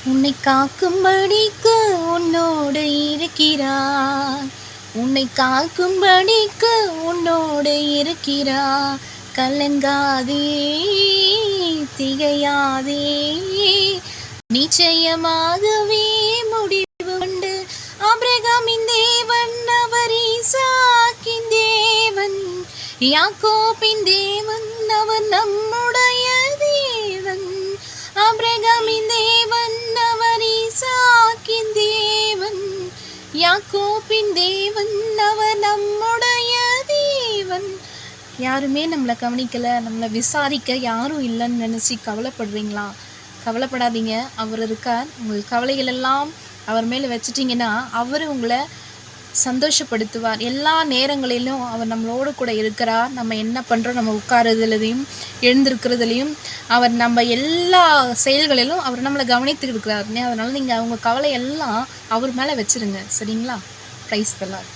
உன்னை காக்கும்படிக்கு உன்னோடு இருக்கிறார். உன்னை காக்கும்படிக்கு உன்னோடு இருக்கிறார். கலங்காதே, திகையாதே, நிச்சயமாகவே முடிவு உண்டு. ஆபிரகாமின் தேவன், அவர் ஈசாக்கின் தேவன், யாக்கோபின் தேவன், அவர் நம்முடைய தேவன். ஆபிரகாமின் தேவன், அவர் ஈசாக்கின் தேவன், யாக்கோபின் தேவன், அவர் நம்முடைய தேவன். யாருமே நம்மளை கவனிக்கலை, நம்மளை விசாரிக்க யாரும் இல்லைன்னு நினச்சி கவலைப்படுறீங்களா? கவலைப்படாதீங்க, அவர் இருக்கார். உங்கள் கவலைகள் எல்லாம் அவர் மேலே வச்சிட்டிங்கன்னா அவர் உங்களை சந்தோஷப்படுத்துவார். எல்லா நேரங்களிலும் அவர் நம்மளோடு கூட இருக்கிறார். நம்ம என்ன பண்ணுறோம், நம்ம உட்காரதுலையும் எழுந்திருக்கிறதுலையும் அவர் நம்ம எல்லா செயல்களிலும் அவர் நம்மளை கவனித்து இருக்கிறார். அதனால் நீங்கள் அவங்க கவலையெல்லாம் அவர் மேலே வச்சுருங்க. சரிங்களா? ப்ரைஸ் தி லார்ட்.